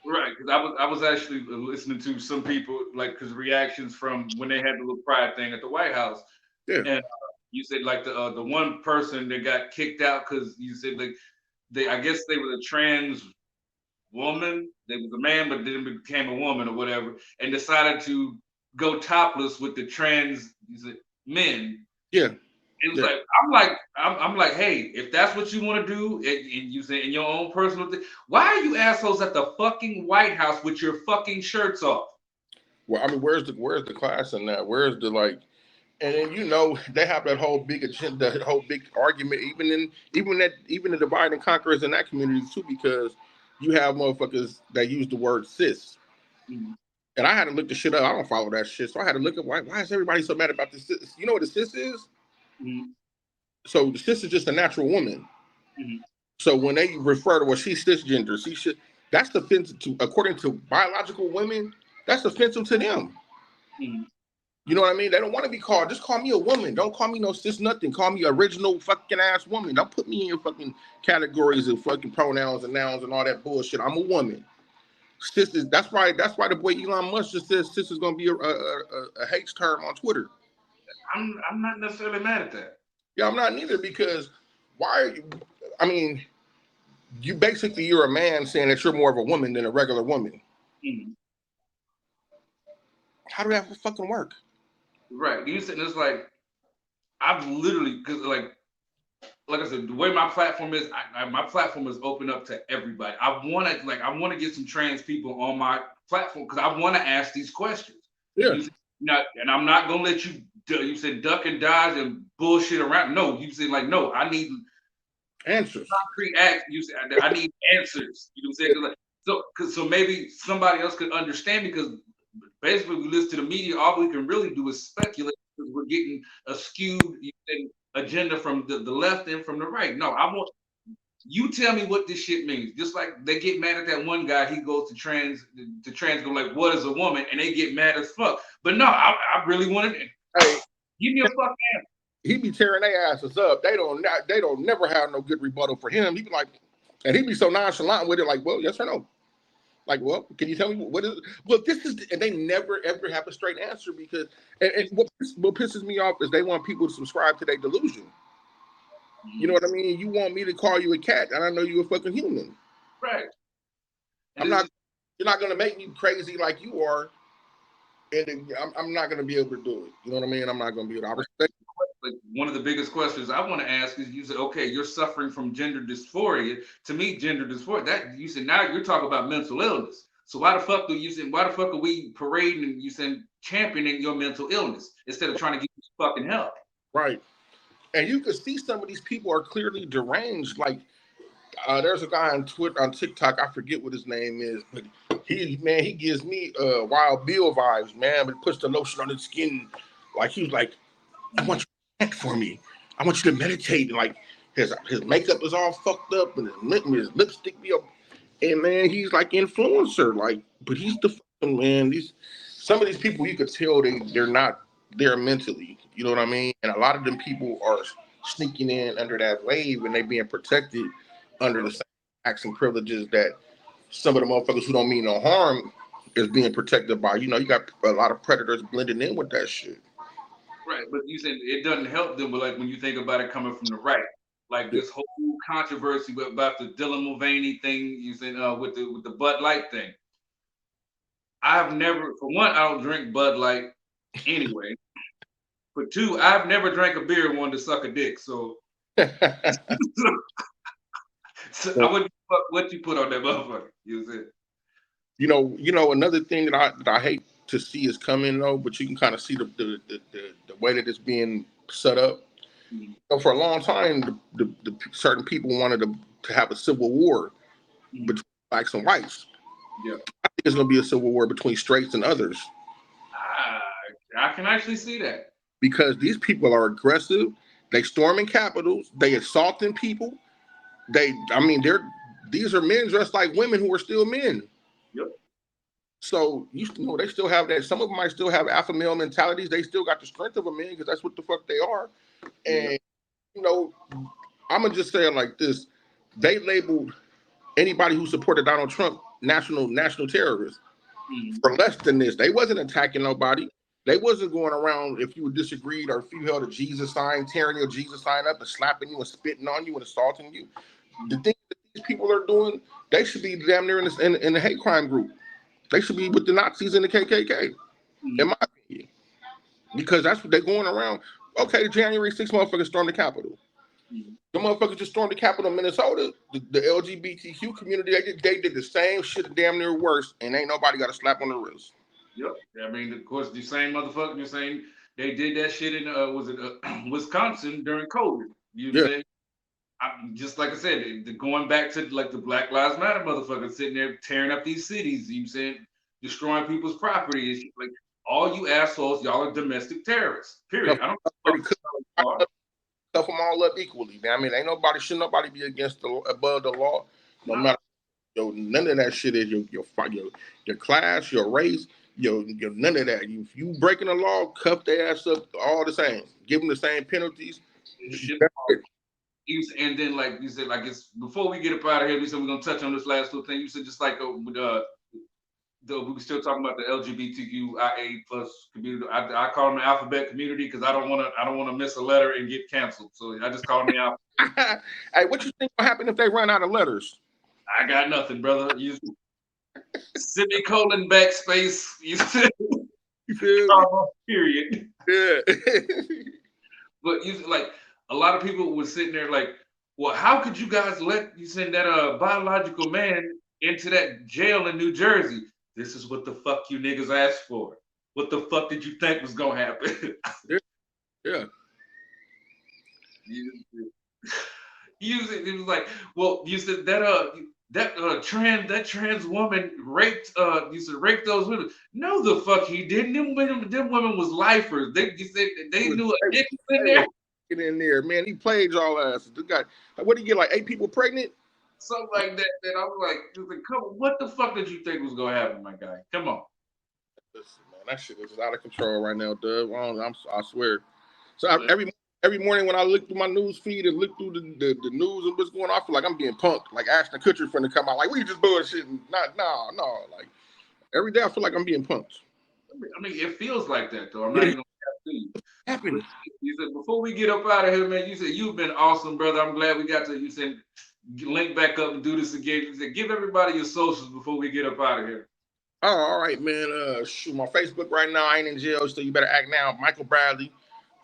Right, because I was actually listening to some people because reactions from when they had the little pride thing at the White House. Yeah. And you said like the one person that got kicked out because you said like I guess they were a trans woman. They was a man, but then became a woman or whatever, and decided to go topless with the trans men. Yeah. It was like I'm like, hey, if that's what you want to do, and you say in your own personal thing, why are you assholes at the fucking White House with your fucking shirts off? Well, I mean, where's the class in that? Where's the like? And then they have that whole big agenda, that whole big argument, even the divide and conquer is in that community too, because you have motherfuckers that use the word cis. Mm-hmm. And I had to look the shit up. I don't follow that shit, so I had to look up why is everybody so mad about this cis? You know what a cis is? Mm-hmm. So the cis is just a natural woman. Mm-hmm. So when they refer to she's cisgender, that's offensive to, according to biological women, that's offensive to them. Mm-hmm. You know what I mean? They don't want to be called. Just call me a woman. Don't call me no cis nothing. Call me original fucking ass woman. Don't put me in your fucking categories of fucking pronouns and nouns and all that bullshit. I'm a woman. sis is that's why the boy Elon Musk just says sis is gonna be a hate term on Twitter. I'm not necessarily mad at that. Yeah, I'm not neither because why are you? I mean, you're a man saying that you're more of a woman than a regular woman. Mm-hmm. How do that fucking work? Right. You said it's like I've literally because like I said, the way my platform is, my platform is open up to everybody. I want to get some trans people on my platform because I want to ask these questions. Yeah. And I'm not gonna let you. You said duck and dodge and bullshit around. No, you said like no. I need answers. Concrete act. You said I need answers. You know what I'm saying? So maybe somebody else could understand because basically we listen to the media. All we can really do is speculate because we're getting a skewed agenda from the left and from the right. No, I want you tell me what this shit means. Just like they get mad at that one guy, he goes to trans go like, what is a woman? And they get mad as fuck. But no, I really want to give me a fuck answer. He be tearing their asses up. They don't never have no good rebuttal for him. He be like, and he be so nonchalant with it, like, well, yes or no. Like, well, can you tell me what is it? Well, this is, and they never ever have a straight answer because, and what pisses me off is they want people to subscribe to their delusion. You know what I mean? You want me to call you a cat, and I know you're a fucking human. Right. You're not gonna make me crazy like you are, and I'm not gonna be able to do it. You know what I mean? I'm not gonna be able to. I respect. Like one of the biggest questions I want to ask is you say, okay, you're suffering from gender dysphoria. To me, gender dysphoria, that you said now you're talking about mental illness. So why the fuck are we parading and you saying championing your mental illness instead of trying to get you fucking help? Right. And you can see some of these people are clearly deranged. Like there's a guy on Twitter, on TikTok, I forget what his name is, but he gives me Wild Bill vibes, man. But puts the lotion on his skin, like he was like, I want you to act for me. I want you to meditate. And like his makeup is all fucked up, and his lipstick be up. And man, he's like influencer, like, but he's the fucking man. Some of these people you could tell they're not there mentally. You know what I mean? And a lot of them people are sneaking in under that wave, and they being protected under the same acts and privileges that some of the motherfuckers who don't mean no harm is being protected by. You got a lot of predators blending in with that shit. Right, but you said it doesn't help them. But like when you think about it coming from the right, like this whole controversy about the Dylan Mulvaney thing, you said with the Bud Light thing. I've never, for one, I don't drink Bud Light anyway. For two, I've never drank a beer and wanted to suck a dick. So, so I wouldn't fuck what you put on that motherfucker. You said. Another thing that I hate to see is coming though, but you can kind of see the way that it's being set up. Mm-hmm. So for a long time, the certain people wanted to have a civil war between blacks and whites. Yeah, I think it's going to be a civil war between straights and others. I can actually see that because these people are aggressive. They storming capitals. They assaulting people. These are men dressed like women who are still men. Yep. So they still have that. Some of them might still have alpha male mentalities. They still got the strength of a man because that's what the fuck they are. And I'm gonna just say it like this: they labeled anybody who supported Donald Trump national terrorists for less than this. They wasn't attacking nobody. They wasn't going around if you disagreed or if you held a Jesus sign, tearing your Jesus sign up and slapping you and spitting on you and assaulting you. The thing that these people are doing, they should be damn near in the hate crime group. They should be with the Nazis and the KKK, in my opinion. Because that's what they're going around. Okay, January 6th motherfuckers stormed the Capitol. The motherfuckers just stormed the Capitol in Minnesota. The LGBTQ community, they did the same shit, damn near worse, and ain't nobody got a slap on the wrist. Yep. I mean, of course, the same motherfucker, you're saying they did that shit in Wisconsin during COVID. You know what I'm saying? Just like I said, going back to like the Black Lives Matter motherfuckers sitting there tearing up these cities, you know what I'm saying, destroying people's property. Like all you assholes, y'all are domestic terrorists. Period. I don't stuff them all up equally, man. I mean, should nobody be above the law, no matter. None of that shit is your class, your race, your none of that. If you breaking the law, cuff their ass up, all the same. Give them the same penalties. And then, like you said, like it's before we get up out of here, we said we're gonna touch on this last little thing. You said just like with though we were still talking about the LGBTQIA plus community. I call them the alphabet community because I don't want to miss a letter and get canceled. So I just call them the alphabet. Hey, what you think will happen if they run out of letters? I got nothing, brother. You semicolon backspace. You said period. Yeah. But you like a lot of people were sitting there like, well, how could you guys let you send that biological man into that jail in New Jersey? This is what the fuck you niggas asked for. What the fuck did you think was gonna happen? Yeah. It was like, well, you said that trans woman raped raped those women. No, the fuck he didn't. Them women was lifers. You said they knew a dick was in there. Get in there, man. He played y'all asses. The guy, what did he get? Like 8 people pregnant? Something like that. That I was like, come on, what the fuck did you think was gonna happen, my guy? Come on. Listen, man, that shit is out of control right now, Dub. I swear. So every morning when I look through my news feed and look through the news and what's going on, I feel like I'm being punked. Like Ashton Kutcher finna come out. Like, we just bullshitting. No. Like, every day I feel like I'm being punked. I mean, it feels like that, though. I'm not even gonna have to. Happened. You said, before we get up out of here, man, you said, you've been awesome, brother. I'm glad we got to, you said, link back up and do this again. You said, give everybody your socials before we get up out of here. Oh, all right, man. Shoot, my Facebook right now, I ain't in jail, so you better act now. Michael Bradley.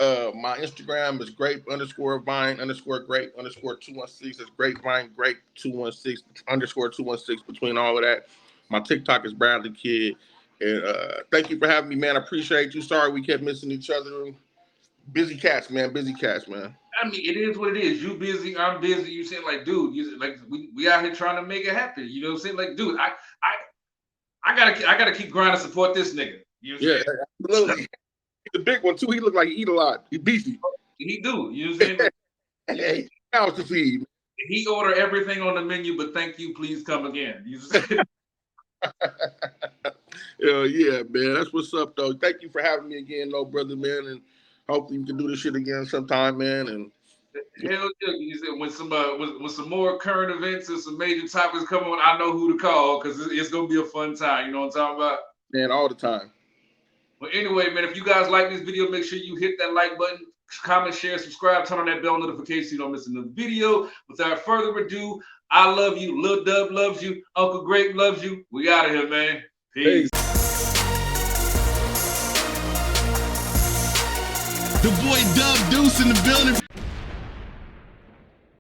My Instagram is grape_vine_grape_216. It's grapevine grape 216_216 between all of that. My TikTok is Bradley Kid. And thank you for having me, man. I appreciate you. Sorry we kept missing each other. Busy cats, man. I mean, it is what it is. You busy, I'm busy. You saying like, dude, you like we out here trying to make it happen. You know what I'm saying? Like, dude, I gotta keep grinding, support this nigga. You know what absolutely. He's the big one too. He look like he eat a lot. He beefy. He do. You know what I'm saying? Hey, house to feed. He order everything on the menu, but thank you, please come again. You know what I'm saying? Yeah, man. That's what's up, though. Thank you for having me again, though, brother, man. And hopefully we can do this shit again sometime, man. And hell yeah, you said when some more current events and some major topics come on, I know who to call because it's gonna be a fun time. You know what I'm talking about? Man, all the time. Well, anyway, man, if you guys like this video, make sure you hit that like button, comment, share, subscribe, turn on that bell notification so you don't miss another video. Without further ado, I love you. Lil Dub loves you. Uncle Grape loves you. We out of here, man. Peace. The boy Dub Deuce in the building.